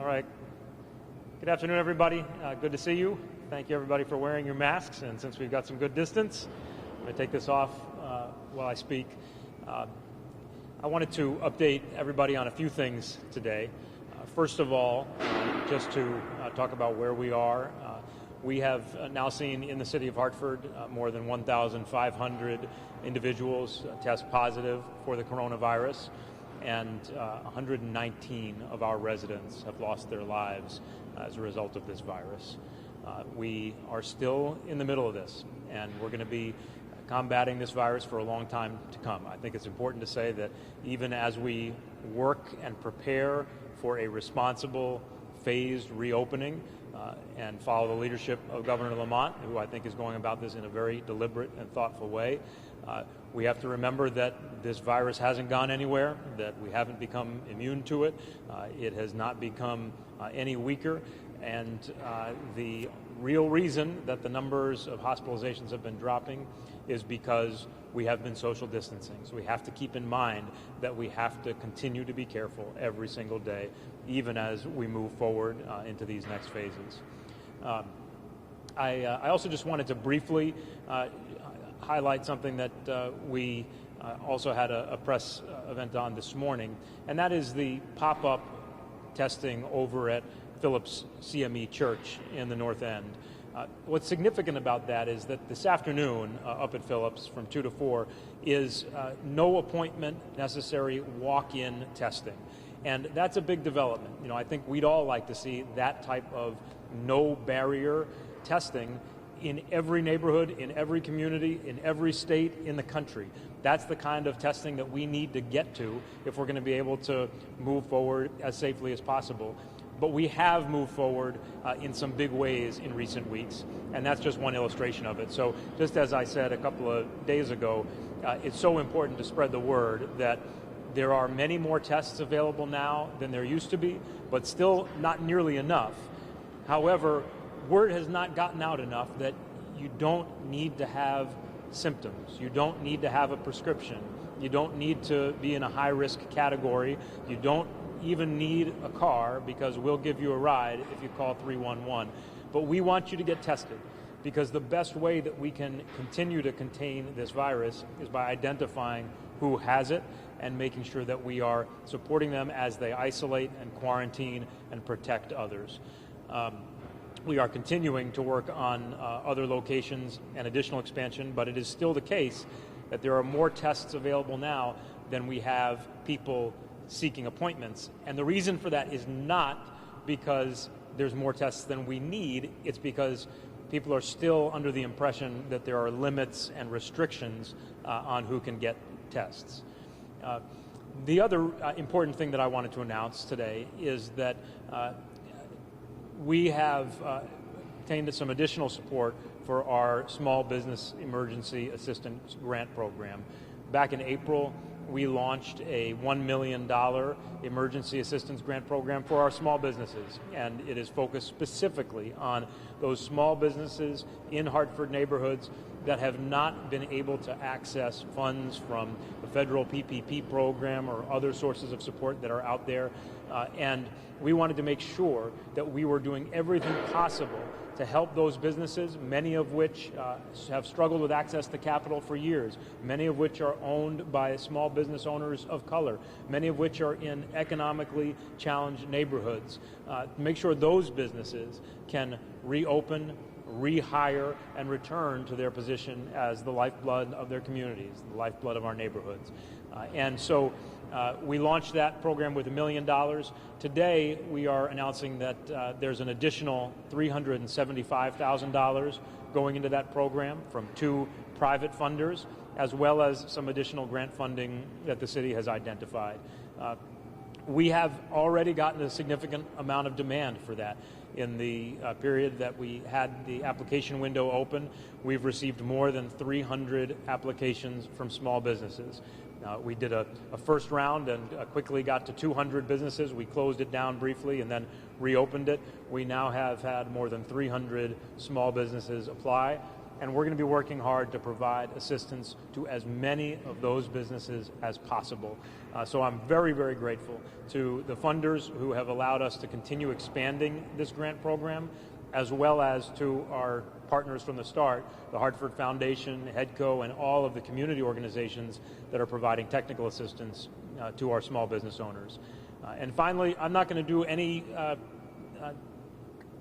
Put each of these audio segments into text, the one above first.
right. Good afternoon, everybody. Good to see you. Thank you, everybody, for wearing your masks. And since we've got some good distance, I'm going to take this off while I speak. I wanted to update everybody on a few things today. First of all, just to talk about where we are. We have now seen in the city of Hartford more than 1,500 individuals test positive for the coronavirus, and 119 of our residents have lost their lives as a result of this virus. We are still in the middle of this, and we're going to be combating this virus for a long time to come. I think it's important to say that even as we work and prepare for a responsible, phased reopening and follow the leadership of Governor Lamont, who I think is going about this in a very deliberate and thoughtful way, we have to remember that this virus hasn't gone anywhere, that we haven't become immune to it. It has not become any weaker, and the real reason that the numbers of hospitalizations have been dropping is because we have been social distancing. So we have to keep in mind that we have to continue to be careful every single day, even as we move forward into these next phases. I also just wanted to briefly highlight something that we also had a press event on this morning, and that is the pop-up testing over at Phillips CME Church in the North End. What's significant about that is that this afternoon up at Phillips from 2 to 4 is no appointment necessary walk-in testing. And that's a big development. You know, I think we'd all like to see that type of no barrier testing in every neighborhood, in every community, in every state in the country. That's the kind of testing that we need to get to if we're going to be able to move forward as safely as possible. But we have moved forward in some big ways in recent weeks, and that's just one illustration of it. So just as I said a couple of days ago, it's so important to spread the word that there are many more tests available now than there used to be, but still not nearly enough. However, word has not gotten out enough that you don't need to have symptoms. You don't need to have a prescription. You don't need to be in a high-risk category. You don't even need a car, because we'll give you a ride if you call 311. But we want you to get tested, because the best way that we can continue to contain this virus is by identifying who has it and making sure that we are supporting them as they isolate and quarantine and protect others. We are continuing to work on other locations and additional expansion, but it is still the case that there are more tests available now than we have people seeking appointments. And the reason for that is not because there's more tests than we need. It's because people are still under the impression that there are limits and restrictions on who can get tests. The other important thing that I wanted to announce today is that we have obtained some additional support for our Small Business Emergency Assistance Grant Program. Back in April, we launched a $1 million emergency assistance grant program for our small businesses, and it is focused specifically on those small businesses in Hartford neighborhoods that have not been able to access funds from the federal PPP program or other sources of support that are out there. And we wanted to make sure that we were doing everything possible to help those businesses, many of which have struggled with access to capital for years, many of which are owned by small business owners of color, many of which are in economically challenged neighborhoods. Make sure those businesses can reopen, rehire, and return to their position as the lifeblood of their communities, the lifeblood of our neighborhoods. And so we launched that program with $1 million. Today, we are announcing that there's an additional $375,000 going into that program from 2 private funders, as well as some additional grant funding that the city has identified. We have already gotten a significant amount of demand for that. In the period that we had the application window open, we've received more than 300 applications from small businesses. We did a first round and quickly got to 200 businesses. We closed it down briefly and then reopened it. We now have had more than 300 small businesses apply. and we're going to be working hard to provide assistance to as many of those businesses as possible. So I'm very, very grateful to the funders who have allowed us to continue expanding this grant program, as well as to our partners from the start, the Hartford Foundation, HEDCO, and all of the community organizations that are providing technical assistance to our small business owners. And finally, I'm not going to do any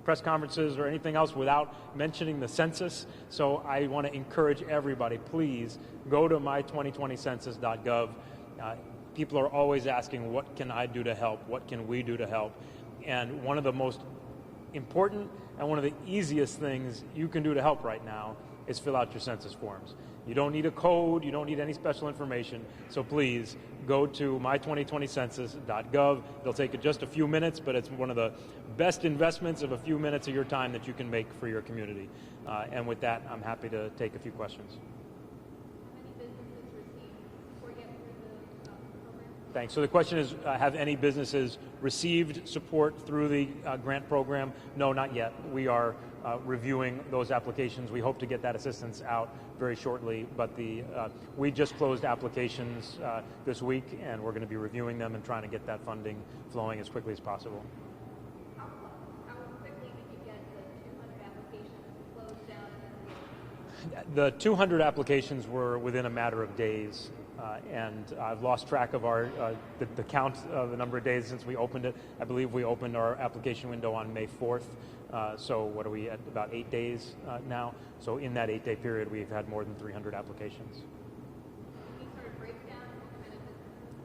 press conferences or anything else without mentioning the census. So I want to encourage everybody, please go to my2020census.gov. People are always asking, what can I do to help? What can we do to help? And one of the most important and one of the easiest things you can do to help right now is fill out your census forms. You don't need a code, you don't need any special information, so please go to my2020census.gov. It'll take just a few minutes, but it's one of the best investments of a few minutes of your time that you can make for your community. And with that, I'm happy to take a few questions. How many businesses received support yet through the program? Thanks. So the question is, have any businesses received support through the grant program? No, not yet. We are reviewing those applications. We hope to get that assistance out very shortly, but we just closed applications this week, and we're going to be reviewing them and trying to get that funding flowing as quickly as possible. How quickly did you get the 200 applications closed down? The 200 applications were within a matter of days. And I've lost track of the count of the number of days since we opened it. I believe we opened our application window on May 4th. So what are we at, about 8 days now? So in that 8-day period, we've had more than 300 applications. Any sort of breakdown?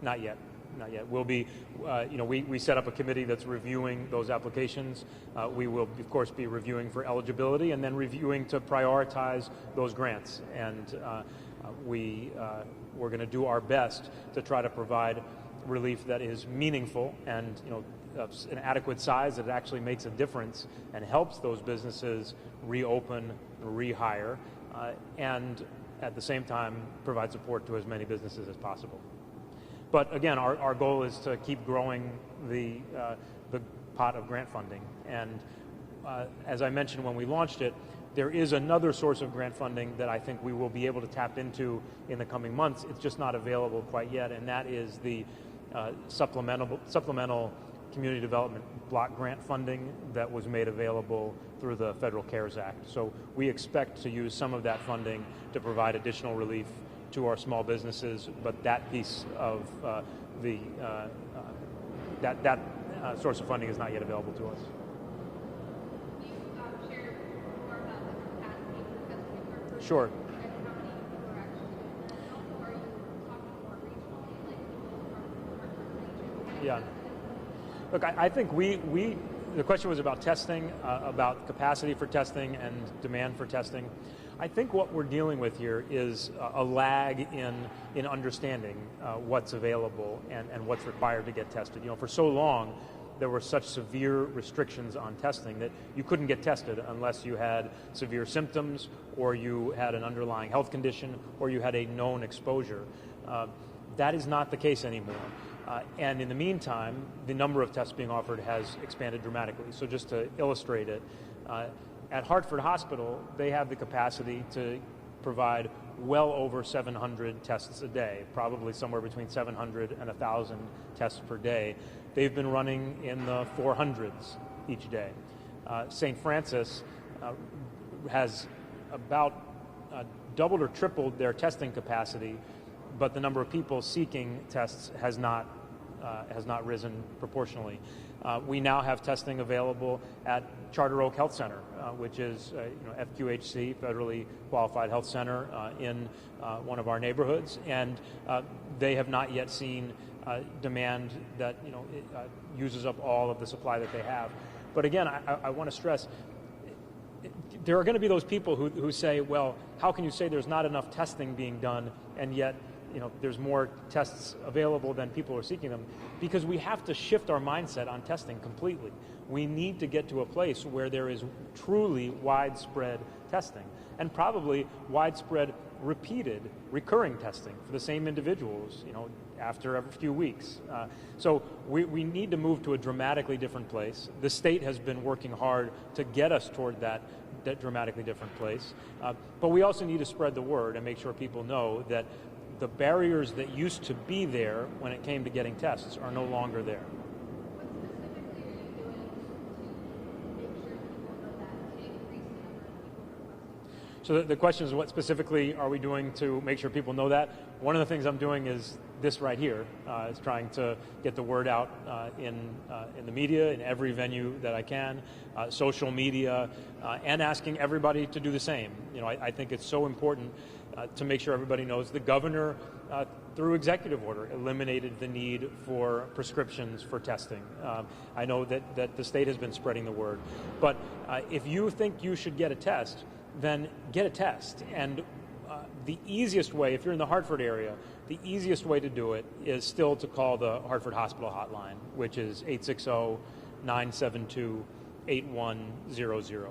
Not yet. Not yet. We'll be, we set up a committee that's reviewing those applications. We will, of course, be reviewing for eligibility and then reviewing to prioritize those grants. And we're going to do our best to try to provide relief that is meaningful and an adequate size that actually makes a difference and helps those businesses reopen, rehire, and at the same time provide support to as many businesses as possible. But again, our goal is to keep growing the pot of grant funding. And as I mentioned when we launched it, there is another source of grant funding that I think we will be able to tap into in the coming months. It's just not available quite yet, and that is the supplemental community development block grant funding that was made available through the Federal CARES Act. So we expect to use some of that funding to provide additional relief to our small businesses, but that piece of that source of funding is not yet available to us. Sure. Yeah. Look, I think the question was about testing, about capacity for testing and demand for testing. I think what we're dealing with here is a lag in understanding what's available and what's required to get tested. For so long, there were such severe restrictions on testing that you couldn't get tested unless you had severe symptoms or you had an underlying health condition or you had a known exposure. That is not the case anymore. And in the meantime, the number of tests being offered has expanded dramatically. So just to illustrate it, at Hartford Hospital, they have the capacity to provide well over 700 tests a day, probably somewhere between 700 and 1,000 tests per day. They've been running in the 400s each day. St. Francis has about doubled or tripled their testing capacity, but the number of people seeking tests has not risen proportionally. We now have testing available at Charter Oak Health Center, which is FQHC, federally qualified health center in one of our neighborhoods, and they have not yet seen demand that uses up all of the supply that they have. But again, I want to stress, there are going to be those people who say, well, how can you say there's not enough testing being done and yet there's more tests available than people are seeking them? Because we have to shift our mindset on testing completely. We need to get to a place where there is truly widespread testing and probably widespread repeated, recurring testing for the same individuals, after every few weeks. So we need to move to a dramatically different place. The state has been working hard to get us toward that dramatically different place. But we also need to spread the word and make sure people know that the barriers that used to be there when it came to getting tests are no longer there. What specifically are you doing to make sure people know that, to increase the number of people requesting? So the question is, what specifically are we doing to make sure people know that? One of the things I'm doing is this right here, is trying to get the word out in the media, in every venue that I can, social media, and asking everybody to do the same. I think it's so important to make sure everybody knows the governor, through executive order, eliminated the need for prescriptions for testing. I know that the state has been spreading the word. But if you think you should get a test, then get a test. And the easiest way, if you're in the Hartford area, the easiest way to do it is still to call the Hartford Hospital Hotline, which is 860-972-8100.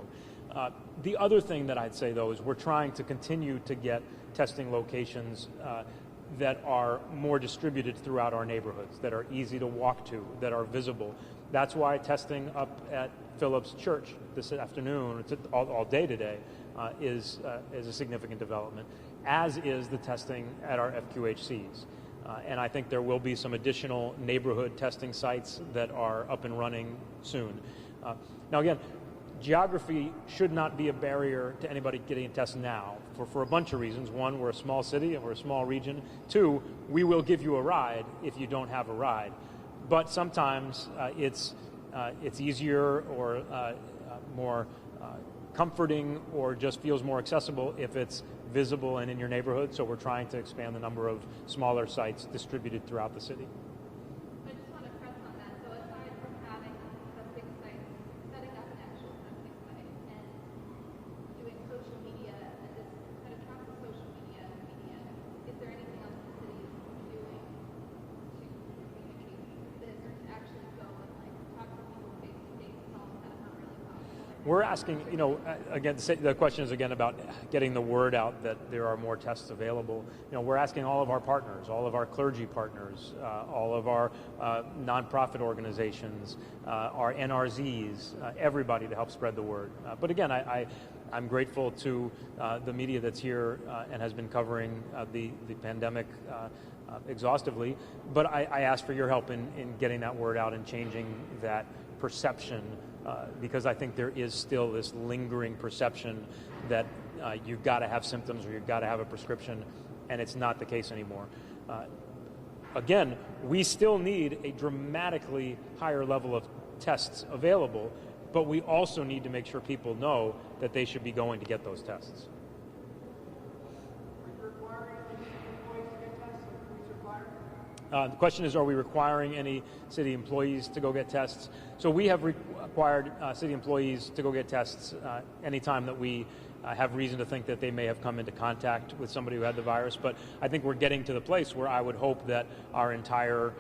The other thing that I'd say, though, is we're trying to continue to get testing locations that are more distributed throughout our neighborhoods, that are easy to walk to, that are visible. That's why testing up at Phillips Church this afternoon, all day today, is a significant development, as is the testing at our FQHCs. And I think there will be some additional neighborhood testing sites that are up and running soon. Now again, geography should not be a barrier to anybody getting a test now for a bunch of reasons. One, we're a small city and we're a small region. Two, we will give you a ride if you don't have a ride. But sometimes it's easier or more comforting or just feels more accessible if it's visible and in your neighborhood. So we're trying to expand the number of smaller sites distributed throughout the city. I just want to press on that. So aside from having testing sites, setting up an actual testing site and doing social media and this kind of track the social media, is there anything else the city is doing to communicate this or to actually go and talk to people face to face? It's all kind of not really possible. We're asking, again, the question is again about getting the word out that there are more tests available. We're asking all of our partners, all of our clergy partners, all of our nonprofit organizations, our NRZs, everybody to help spread the word. But again, I'm grateful to the media that's here and has been covering the pandemic exhaustively. But I ask for your help in getting that word out and changing that perception, because I think there is still this lingering perception that you've got to have symptoms or you've got to have a prescription, and it's not the case anymore. Again, we still need a dramatically higher level of tests available, but we also need to make sure people know that they should be going to get those tests. The question is, are we requiring any city employees to go get tests? So we have required city employees to go get tests anytime that we have reason to think that they may have come into contact with somebody who had the virus. But I think we're getting to the place where I would hope that our entire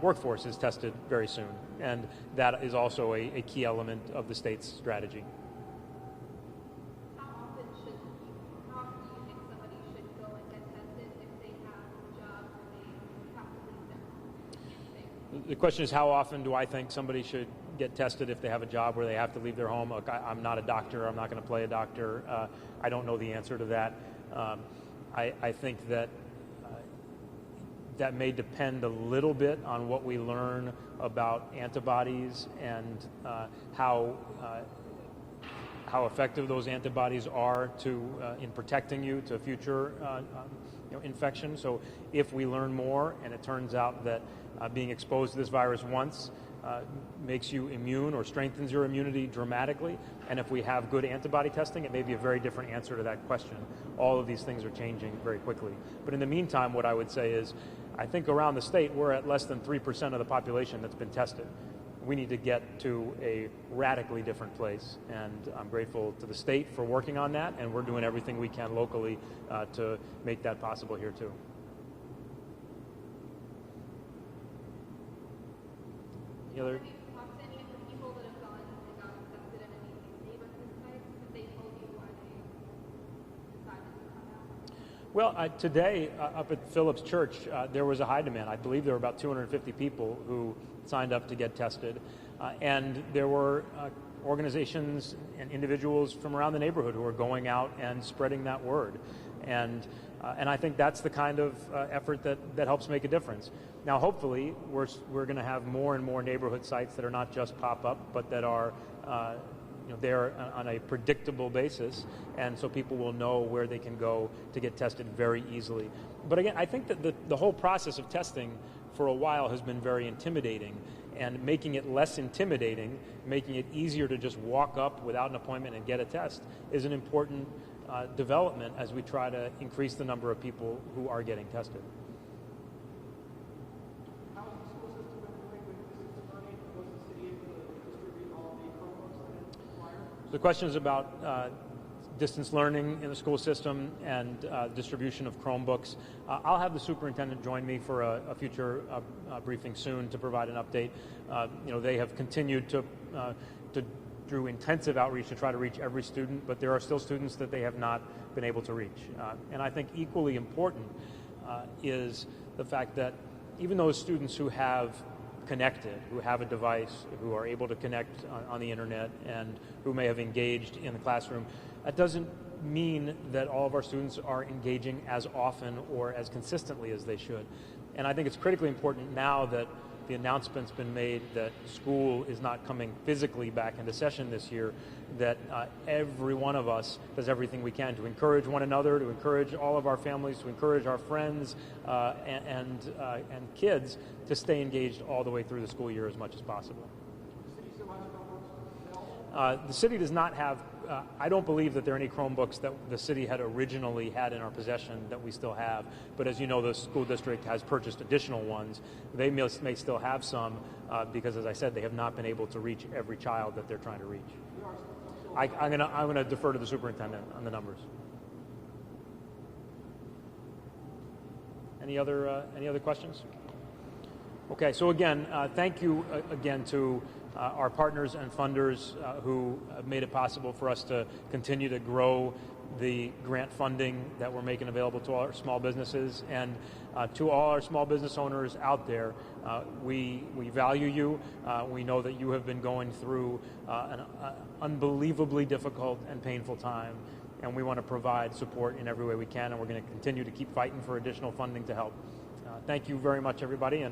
workforce is tested very soon. And that is also a key element of the state's strategy. How often do you think somebody should go and get tested if they have a job where they have to leave their home? The question is, how often do I think somebody should get tested if they have a job where they have to leave their home? Look, I'm not a doctor. I'm not going to play a doctor. I don't know the answer to that. I think that that may depend a little bit on what we learn about antibodies and how effective those antibodies are in protecting you to future infection. So if we learn more and it turns out that being exposed to this virus once makes you immune or strengthens your immunity dramatically, and if we have good antibody testing, it may be a very different answer to that question. All of these things are changing very quickly. But in the meantime, what I would say is, I think around the state, we're at less than 3% of the population that's been tested. We need to get to a radically different place, and I'm grateful to the state for working on that, and we're doing everything we can locally to make that possible here too. Any other? Have you talked to any of the people that have gone and got tested at any of these neighborhood sites? Have they told you why they decided to come out? Well, today up at Phillips Church, there was a high demand. I believe there were about 250 people who signed up to get tested, and there were organizations and individuals from around the neighborhood who are going out and spreading that word. And I think that's the kind of effort that helps make a difference. Now, hopefully, we're going to have more and more neighborhood sites that are not just pop-up, but that are there on a predictable basis, and so people will know where they can go to get tested very easily. But again, I think that the whole process of testing for a while has been very intimidating, and making it less intimidating, making it easier to just walk up without an appointment and get a test is an important development as we try to increase the number of people who are getting tested. How is the school system going with distance learning? Was the city able to distribute all the Chromebooks that it required? The question is about distance learning in the school system and distribution of Chromebooks. I'll have the superintendent join me for a future briefing soon to provide an update. They have continued to through intensive outreach to try to reach every student, but there are still students that they have not been able to reach. And I think equally important is the fact that even those students who have connected, who have a device, who are able to connect on the internet, and who may have engaged in the classroom, that doesn't mean that all of our students are engaging as often or as consistently as they should. And I think it's critically important now that the announcement's been made that school is not coming physically back into session this year, that every one of us does everything we can to encourage one another, to encourage all of our families, to encourage our friends and kids to stay engaged all the way through the school year as much as possible. The city does not have, I don't believe that there are any Chromebooks that the city had originally had in our possession that we still have. But as you know, the school district has purchased additional ones. They may still have some because, as I said, they have not been able to reach every child that they're trying to reach. I'm gonna defer to the superintendent on the numbers. Any other questions? Okay, so again, thank you again to our partners and funders who have made it possible for us to continue to grow the grant funding that we're making available to all our small businesses. And to all our small business owners out there, we value you. We know that you have been going through an unbelievably difficult and painful time, and we want to provide support in every way we can, and we're going to continue to keep fighting for additional funding to help. Thank you very much, everybody.